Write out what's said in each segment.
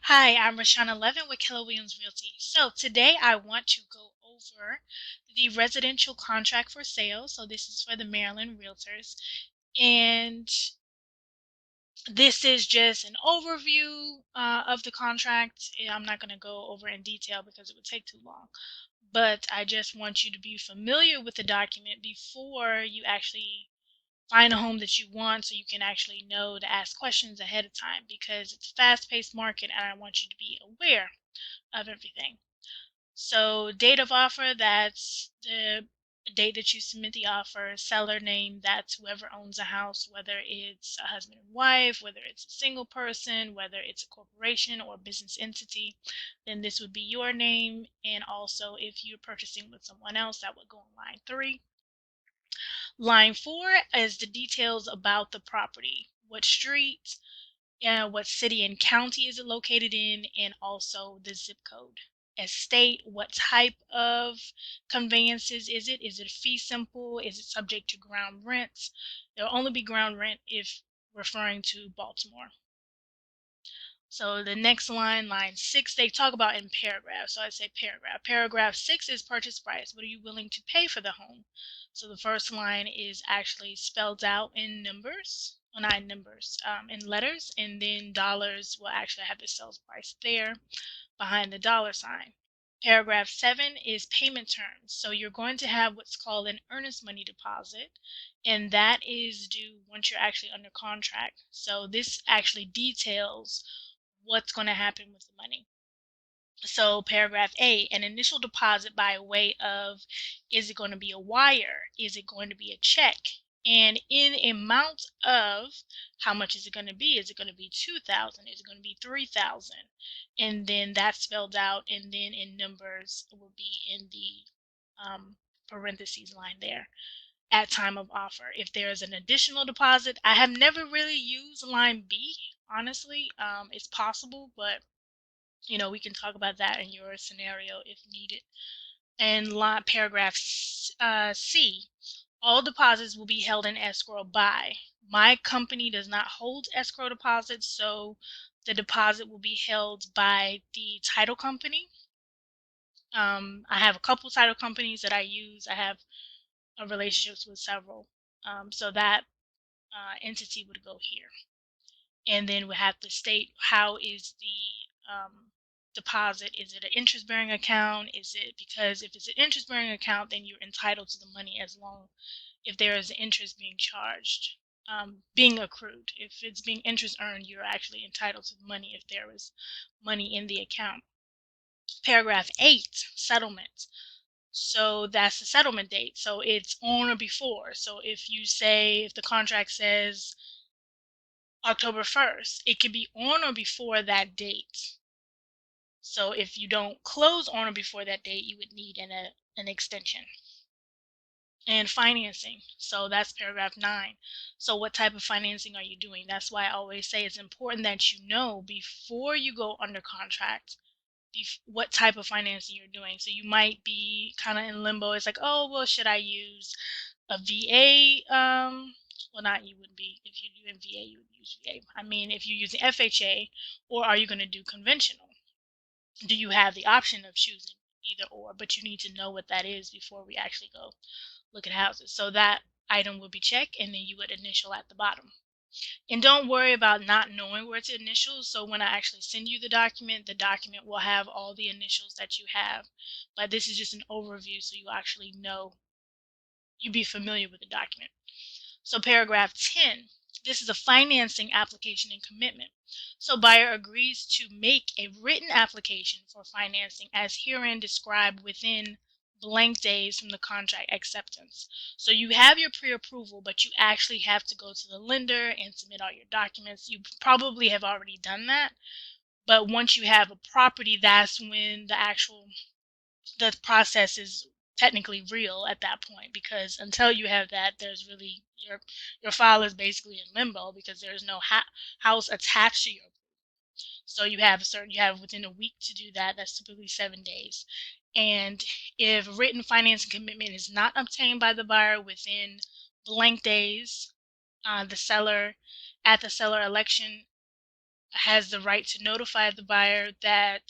Hi, I'm Rashana Levin with Keller Williams Realty. So today I want to go over the residential contract for sale. So this is for the Maryland Realtors. And this is just an overview of the contract. I'm not going to go over in detail because it would take too long. But I just want you to be familiar with the document before you actually find a home that you want so you can actually know to ask questions ahead of time because it's a fast-paced market and I want you to be aware of everything. So date of offer, that's the date that you submit the offer. Seller name, that's whoever owns a house, whether it's a husband and wife, whether it's a single person, whether it's a corporation or business entity, then this would be your name. And also if you're purchasing with someone else, that would go on line 3. Line 4 is the details about the property. What street, what city and county is it located in, and also the zip code. Estate, what type of conveyances is it? Is it fee simple? Is it subject to ground rent? There'll only be ground rent if referring to Baltimore. So the next line, line 6, they talk about in paragraphs. So I say paragraph. Paragraph 6 is purchase price. What are you willing to pay for the home? So the first line is actually spelled out in numbers, well, not in numbers, in letters, and then dollars will actually have the sales price there behind the dollar sign. Paragraph 7 is payment terms. So you're going to have what's called an earnest money deposit, and that is due once you're actually under contract. So this actually details what's going to happen with the money. So paragraph A, an initial deposit by way of, is it going to be a wire? Is it going to be a check? And in amount of, how much is it going to be? Is it going to be 2,000? Is it going to be 3,000? And then that's spelled out, and then in numbers will be in the parentheses line there at time of offer. If there is an additional deposit, I have never really used line B, honestly. It's possible, but we can talk about that in your scenario if needed. And paragraph C, all deposits will be held in escrow by. My company does not hold escrow deposits, so the deposit will be held by the title company. I have a couple title companies that I use. I have relationships with several. So that entity would go here. And then we have to state how is the deposit. Is it an interest-bearing account? Is it, because if it's an interest-bearing account, then you're entitled to the money as long if there is interest being charged, being accrued. If it's being interest earned, you're actually entitled to the money if there is money in the account. Paragraph 8, settlement. So that's the settlement date. So it's on or before. So if the contract says October 1st, it could be on or before that date. So if you don't close on or before that date, you would need an extension. And financing. So that's paragraph 9. So what type of financing are you doing? That's why I always say it's important that you know before you go under contract what type of financing you're doing. So you might be kind of in limbo. It's like, oh, well, should I use a VA? Well, not you wouldn't be. If you're doing VA, you would use VA. I mean, if you're using FHA, or are you going to do conventional? Do you have the option of choosing either or? But you need to know what that is before we actually go look at houses. So that item will be checked, and then you would initial at the bottom. And don't worry about not knowing where to initial. So when I actually send you the document will have all the initials that you have. But this is just an overview so you actually know, you be familiar with the document. So paragraph 10, this is a financing application and commitment. So buyer agrees to make a written application for financing as herein described within blank days from the contract acceptance. So you have your pre-approval, but you actually have to go to the lender and submit all your documents. You probably have already done that, but once you have a property, that's when the process is technically real at that point, because until you have that, there's really your file is basically in limbo because there's no house attached to your. So you have within a week to do that. That's typically 7 days. And if written financing commitment is not obtained by the buyer within blank days, the seller at the seller election has the right to notify the buyer that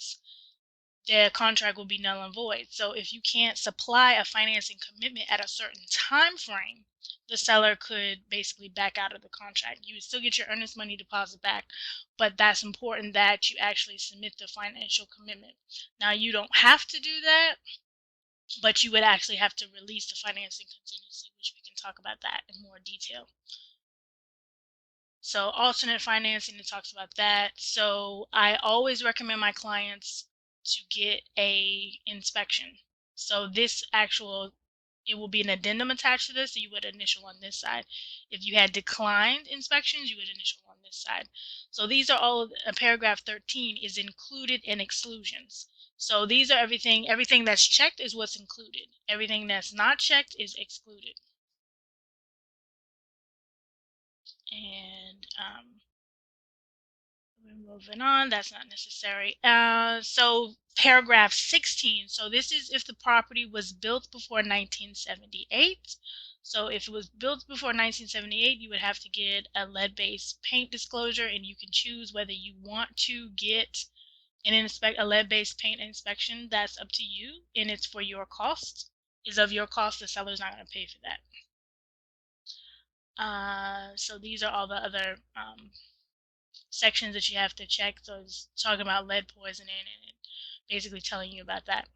the contract will be null and void. So if you can't supply a financing commitment at a certain time frame, the seller could basically back out of the contract. You would still get your earnest money deposit back, but that's important that you actually submit the financial commitment. Now, you don't have to do that, but you would actually have to release the financing contingency, which we can talk about that in more detail. So alternate financing, it talks about that. So I always recommend my clients to get a inspection. So this actual, it will be an addendum attached to this. So you would initial on this side. If you had declined inspections, you would initial on this side. So these are all, paragraph 13 is included in exclusions. So these are everything that's checked is what's included. Everything that's not checked is excluded. And moving on, that's not necessary. So paragraph 16. So this is if the property was built before 1978. So if it was built before 1978, you would have to get a lead-based paint disclosure, and you can choose whether you want to get a lead-based paint inspection. That's up to you, and it's for your cost. Is of your cost. The seller's not going to pay for that. So these are all the other sections that you have to check. So it's talking about lead poisoning and basically telling you about that.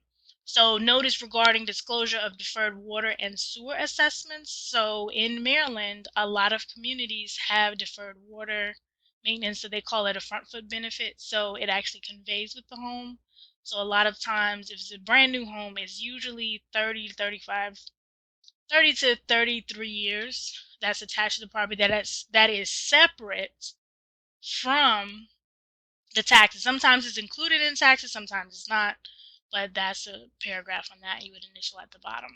So notice regarding disclosure of deferred water and sewer assessments. So in Maryland, a lot of communities have deferred water maintenance, so they call it a front foot benefit. So it actually conveys with the home. So a lot of times, if it's a brand new home, it's usually 30 to 35, 30 to 33 years that's attached to the property that is separate from the taxes. Sometimes it's included in taxes, sometimes it's not, but that's a paragraph on that you would initial at the bottom.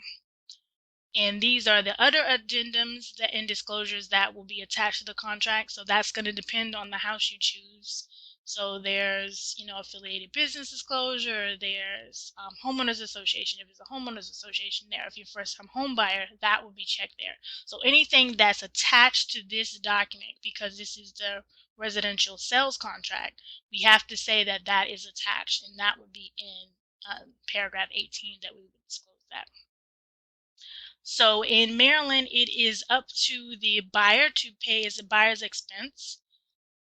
And these are the other addendums and disclosures that will be attached to the contract. So that's going to depend on the house you choose. So there's, affiliated business disclosure, there's homeowners association. If it's a homeowners association there, if you're first time home buyer, that will be checked there. So anything that's attached to this document, because this is the residential sales contract, we have to say that that is attached, and that would be in paragraph 18 that we would disclose that. So in Maryland, it is up to the buyer to pay as a buyer's expense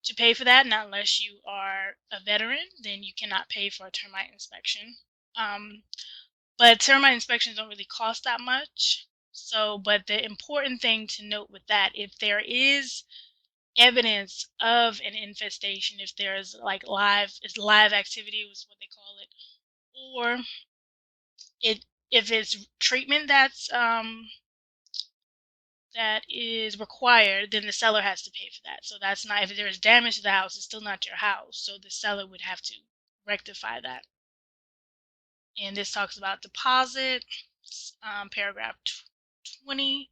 to pay for that. Not unless you are a veteran, then you cannot pay for a termite inspection. But termite inspections don't really cost that much. So, but the important thing to note with that, if there is evidence of an infestation, if there's like live activity was what they call it, or if it's treatment that is required, then the seller has to pay for that. So that's not, if there is damage to the house, it's still not your house. So the seller would have to rectify that. And this talks about deposit, paragraph 20.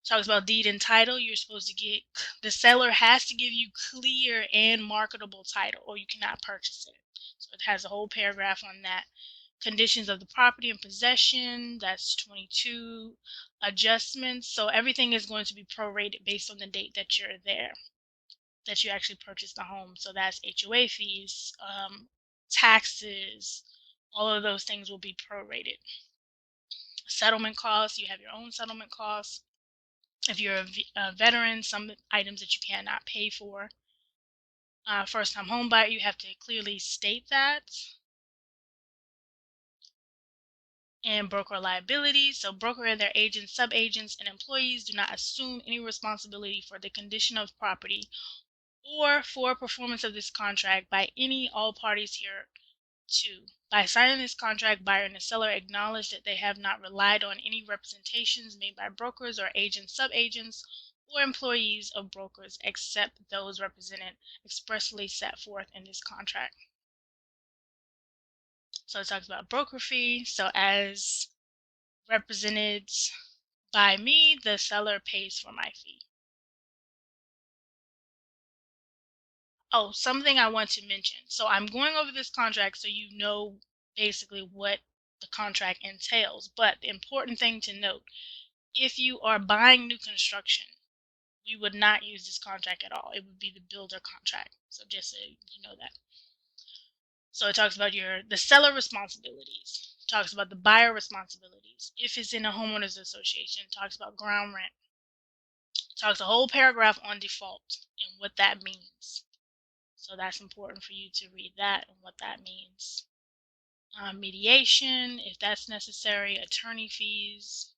Talks about deed and title. You're supposed to get, the seller has to give you clear and marketable title, or you cannot purchase it. So it has a whole paragraph on that. Conditions of the property and possession, that's 22. Adjustments, so everything is going to be prorated based on the date that you're there, that you actually purchased the home. So that's HOA fees, taxes, all of those things will be prorated. Settlement costs, you have your own settlement costs. If you're a veteran, some items that you cannot pay for. First-time home buyer, you have to clearly state that. And broker liability. So broker and their agents, sub-agents, and employees do not assume any responsibility for the condition of property or for performance of this contract by all parties hereto. By signing this contract, buyer and the seller acknowledge that they have not relied on any representations made by brokers or agents, sub-agents, or employees of brokers except those represented expressly set forth in this contract. So it talks about broker fee. So as represented by me, the seller pays for my fee. Oh, something I want to mention. So I'm going over this contract so you know basically what the contract entails. But the important thing to note, if you are buying new construction, we would not use this contract at all. It would be the builder contract. So just so you know that. So it talks about the seller responsibilities. It talks about the buyer responsibilities. If it's in a homeowners association, it talks about ground rent. It talks a whole paragraph on default and what that means. So that's important for you to read that and what that means. Mediation, if that's necessary, attorney fees.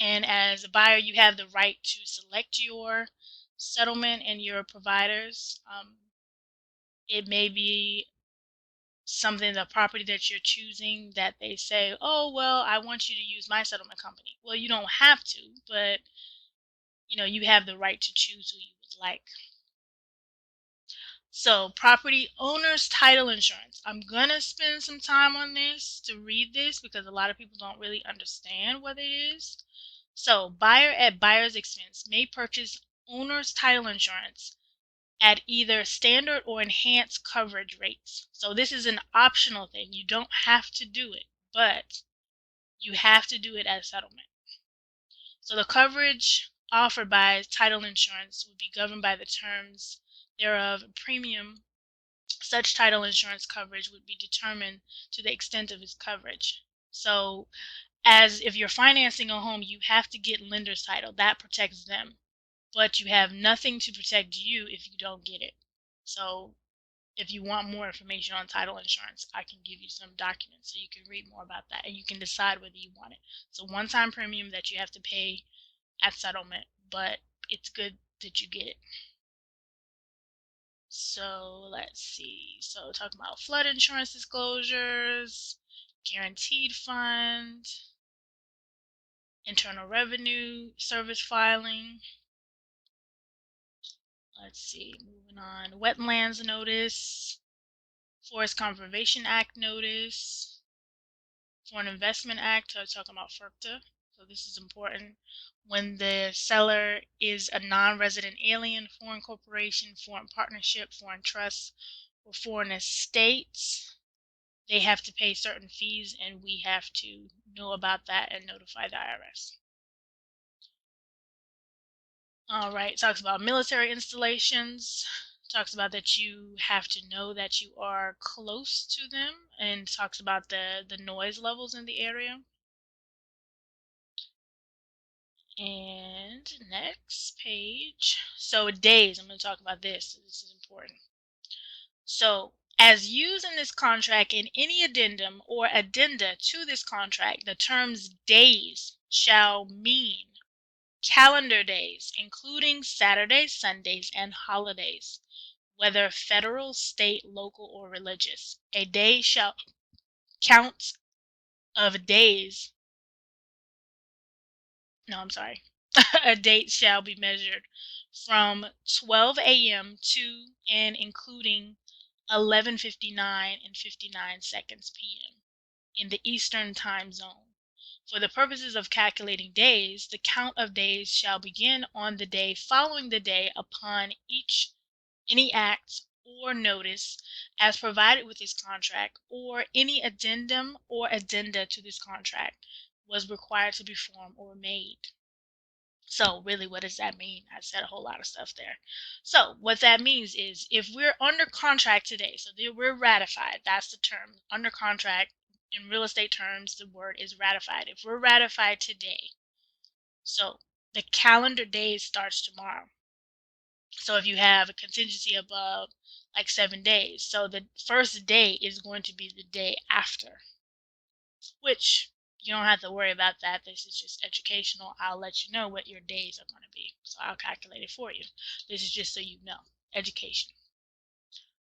And as a buyer, you have the right to select your settlement and your providers. It may be something, the property that you're choosing, that they say, oh, well, I want you to use my settlement company. Well, you don't have to, but you have the right to choose who you would like. So property owner's title insurance. I'm going to spend some time on this to read this because a lot of people don't really understand what it is. So buyer at buyer's expense may purchase owner's title insurance at either standard or enhanced coverage rates. So this is an optional thing. You don't have to do it, but you have to do it at settlement. So the coverage offered by title insurance will be governed by the terms thereof. Premium such title insurance coverage would be determined to the extent of its coverage. So as if you're financing a home, you have to get lender's title. That protects them. But you have nothing to protect you if you don't get it. So if you want more information on title insurance, I can give you some documents so you can read more about that and you can decide whether you want it. It's a one-time premium that you have to pay at settlement, but it's good that you get it. So let's see. So talking about flood insurance disclosures, guaranteed fund, internal revenue service filing. Let's see, moving on. Wetlands notice, Forest Conservation Act notice, Foreign Investment Act. I'm talking about FIRPTA. So this is important. When the seller is a non-resident alien, foreign corporation, foreign partnership, foreign trust, or foreign estates, they have to pay certain fees, and we have to know about that and notify the IRS. All right, talks about military installations. Talks about that you have to know that you are close to them, and talks about the noise levels in the area. And next page. So days, I'm going to talk about this. This is important. So as used in this contract, in any addendum or addenda to this contract, the terms days shall mean calendar days, including Saturdays, Sundays, and holidays, whether federal, state, local, or religious. A day shall count of days. No, I'm sorry. A date shall be measured from 12 a.m. to and including 11:59 and 59 seconds p.m. in the Eastern Time Zone. For the purposes of calculating days, the count of days shall begin on the day following the day upon any act or notice as provided with this contract, or any addendum or addenda to this contract was required to be formed or made. So really, what does that mean? I said a whole lot of stuff there. So what that means is if we're under contract today, so we're ratified, that's the term, under contract. In real estate terms, the word is ratified. If we're ratified today, so the calendar day starts tomorrow. So if you have a contingency above like 7 days, so the first day is going to be the day after, which you don't have to worry about that. This is just educational. I'll let you know what your days are going to be. So I'll calculate it for you. This is just so you know. Education.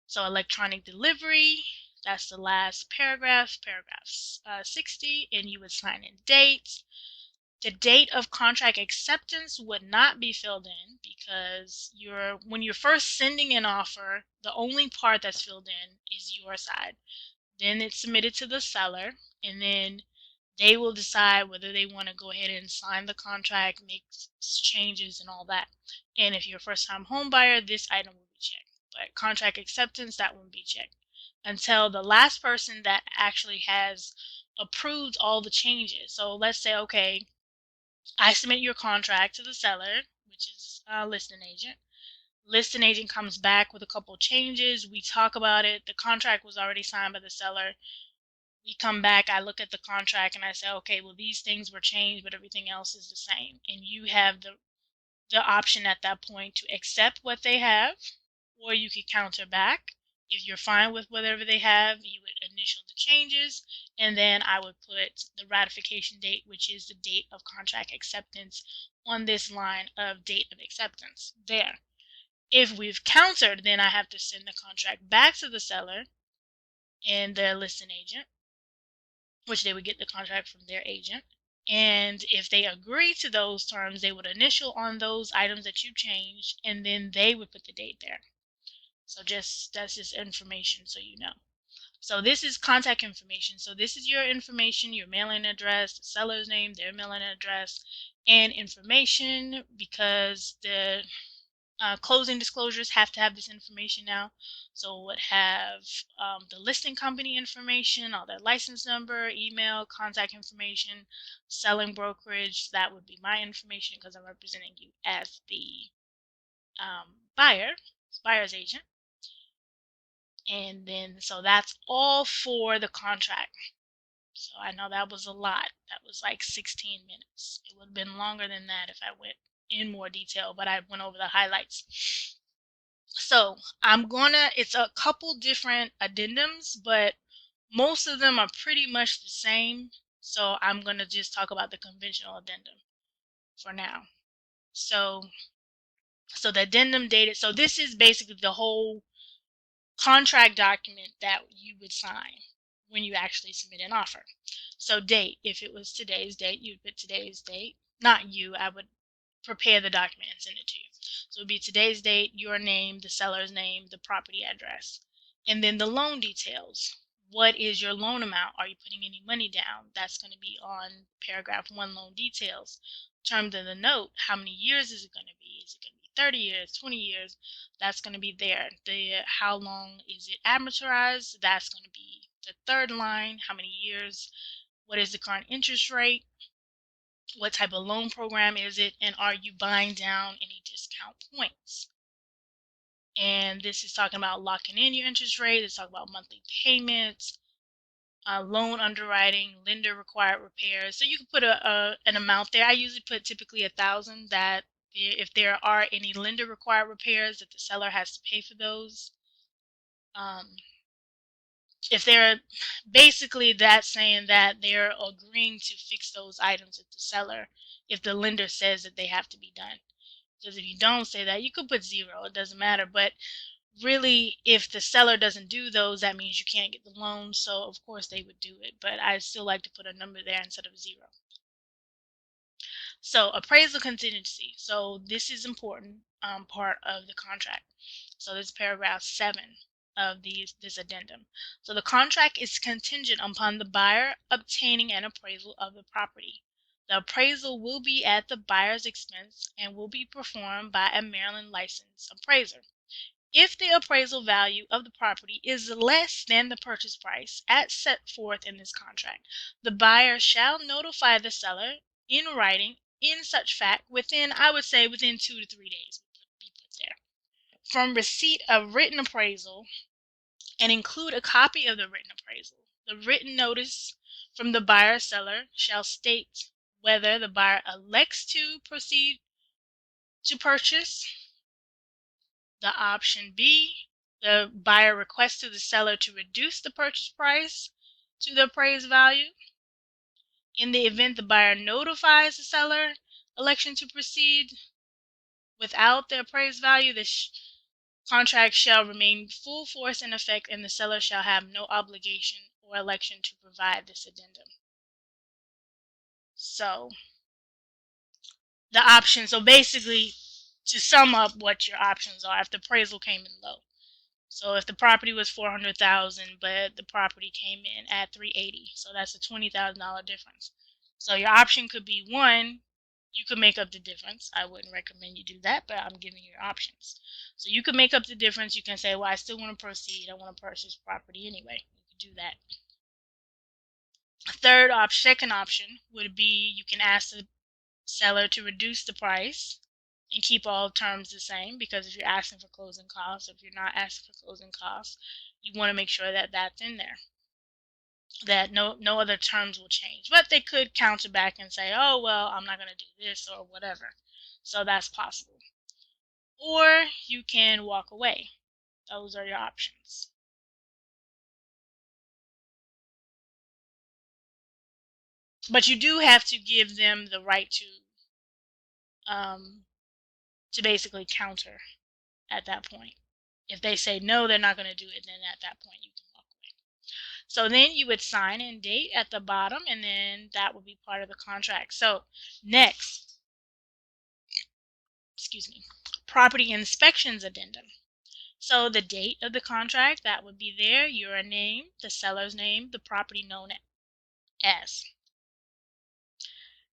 So electronic delivery, that's the last paragraph, paragraph 60, and you would sign in dates. The date of contract acceptance would not be filled in because when you're first sending an offer, the only part that's filled in is your side. Then it's submitted to the seller, and then they will decide whether they want to go ahead and sign the contract, make changes and all that. And if you're a first-time home buyer, this item will be checked. But contract acceptance, that won't be checked until the last person that actually has approved all the changes. So let's say, okay, I submit your contract to the seller, which is a listing agent. Listing agent comes back with a couple changes. We talk about it. The contract was already signed by the seller. We come back, I look at the contract, and I say, okay, well, these things were changed, but everything else is the same. And you have the option at that point to accept what they have, or you could counter back. If you're fine with whatever they have, you would initial the changes, and then I would put the ratification date, which is the date of contract acceptance, on this line of date of acceptance there. If we've countered, then I have to send the contract back to the seller and their listing agent, which they would get the contract from their agent. And if they agree to those terms, they would initial on those items that you changed, and then they would put the date there. So that's just information so you know. So this is contact information. So this is your information, your mailing address, the seller's name, their mailing address, and information, because the closing disclosures have to have this information now. So it would have the listing company information, all their license number, email, contact information, selling brokerage. That would be my information because I'm representing you as the buyer's agent. And then, so that's all for the contract. So I know that was a lot. That was like 16 minutes. It would have been longer than that if I went in more detail, but I went over the highlights. So it's a couple different addendums, but most of them are pretty much the same. So I'm gonna just talk about the conventional addendum for now. So the addendum dated, so this is basically the whole contract document that you would sign when you actually submit an offer. So date, if it was today's date, you'd put today's date. Not you, I would prepare the document and send it to you. So it would be today's date, your name, the seller's name, the property address. And then the loan details. What is your loan amount? Are you putting any money down? That's going to be on paragraph 1, loan details. Terms of the note, how many years is it going to be? Is it going to be 30 years, 20 years? That's going to be there. How long is it amortized? That's going to be the third line. How many years? What is the current interest rate? What type of loan program is it? And are you buying down any discount points? And this is talking about locking in your interest rate. It's talking about monthly payments, loan underwriting, lender required repairs. So you can put an amount there. I usually put typically 1,000, that if there are any lender required repairs, that the seller has to pay for those. If they're basically, that's saying that they're agreeing to fix those items with the seller if the lender says that they have to be done. Because if you don't say that, you could put 0, it doesn't matter. But really, if the seller doesn't do those, that means you can't get the loan. So of course they would do it, but I still like to put a number there instead of 0. So appraisal contingency. So this is important part of the contract. So this is paragraph 7 of this addendum. So the contract is contingent upon the buyer obtaining an appraisal of the property. The appraisal will be at the buyer's expense and will be performed by a Maryland licensed appraiser. If the appraisal value of the property is less than the purchase price as set forth in this contract, the buyer shall notify the seller in writing in such fact within, I would say, within 2 to 3 days. Be put there. From receipt of written appraisal, and include a copy of the written appraisal. The written notice from the buyer seller shall state whether the buyer elects to proceed to purchase. The option B, the buyer requests to the seller to reduce the purchase price to the appraised value. In the event the buyer notifies the seller election to proceed without the appraised value, the contract shall remain full force in effect, and the seller shall have no obligation or election to provide this addendum. So the option, so basically, to sum up what your options are, if the appraisal came in low. So if the property was $400,000, but the property came in at $380,000, so that's a $20,000 difference. So your option could be, 1, you could make up the difference. I wouldn't recommend you do that, but I'm giving you your options. So you could make up the difference. You can say, well, I still want to proceed. I want to purchase property anyway. You could do that. Second option would be, you can ask the seller to reduce the price and keep all terms the same, because if you're asking for closing costs, if you're not asking for closing costs, you want to make sure that that's in there, that no other terms will change. But they could counter back and say, oh, well, I'm not going to do this or whatever. So that's possible. Or you can walk away. Those are your options. But you do have to give them the right to basically counter at that point. If they say no, they're not going to do it, then at that point you can walk away. So then you would sign and date at the bottom, and then that would be part of the contract. So next, excuse me, property inspections addendum. So the date of the contract, that would be there, your name, the seller's name, the property known as.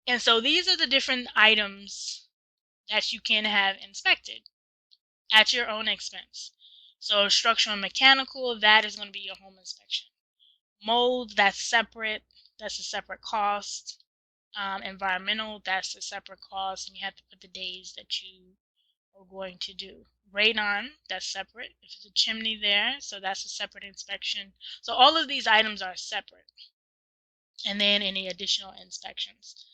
And so these are the different items that you can have inspected at your own expense. So structural and mechanical, that is going to be your home inspection. Mold, that's separate. That's a separate cost. Environmental, that's a separate cost, and you have to put the days that you are going to do. Radon, that's separate. If it's a chimney there, so that's a separate inspection. So all of these items are separate. And then any additional inspections.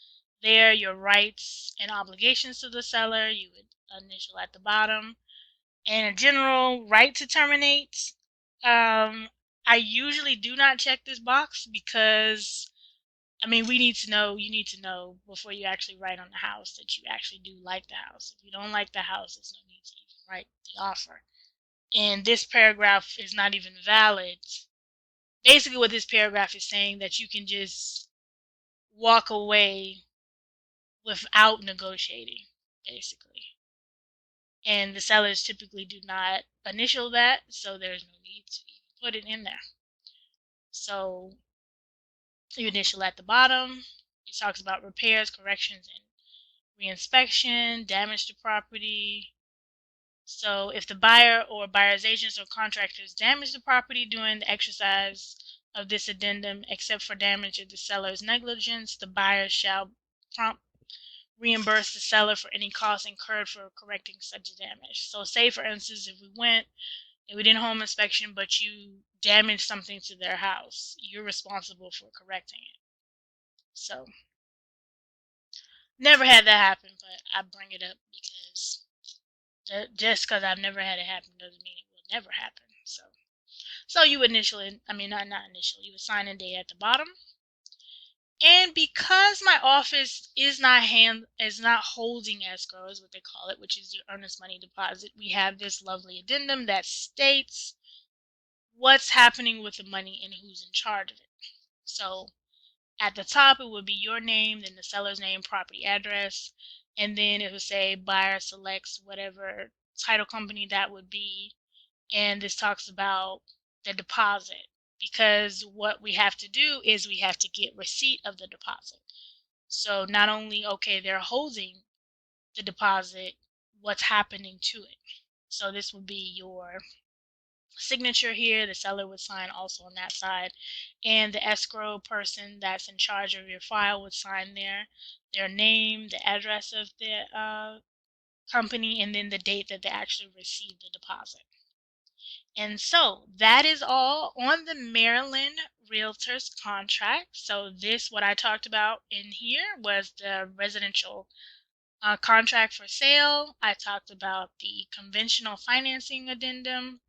There, your rights and obligations to the seller, you would initial at the bottom. And a general right to terminate. I usually do not check this box because, I mean, you need to know before you actually write on the house that you actually do like the house. If you don't like the house, there's no need to even write the offer. And this paragraph is not even valid. Basically, what this paragraph is saying, that you can just walk away without negotiating, basically. And the sellers typically do not initial that, so there's no need to even put it in there. So you initial at the bottom. It talks about repairs, corrections, and reinspection, damage to property. So if the buyer or buyer's agents or contractors damage the property during the exercise of this addendum, except for damage of the seller's negligence, the buyer shall prompt reimburse the seller for any costs incurred for correcting such damage. So say, for instance, if we went and we did a home inspection, but you damaged something to their house, you're responsible for correcting it. So never had that happen, but I bring it up because just because I've never had it happen doesn't mean it will never happen. So you initially, I mean, not initially, you would sign a date at the bottom. And because my office is not holding escrow, is what they call it, which is your earnest money deposit, we have this lovely addendum that states what's happening with the money and who's in charge of it. So at the top, it would be your name, then the seller's name, property address, and then it would say buyer selects whatever title company that would be. And this talks about the deposit, because what we have to do is we have to get receipt of the deposit. So not only, okay, they're holding the deposit, what's happening to it. So this would be your signature here. The seller would sign also on that side, and the escrow person that's in charge of your file would sign there, their name, the address of the company, and then the date that they actually received the deposit. And so that is all on the Maryland Realtors contract. So this, what I talked about in here, was the residential contract for sale. I talked about the conventional financing addendum.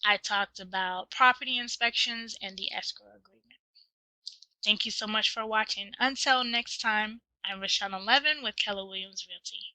I talked about property inspections and the escrow agreement. Thank you so much for watching. Until next time, I'm Rashawn Levin with Keller Williams Realty.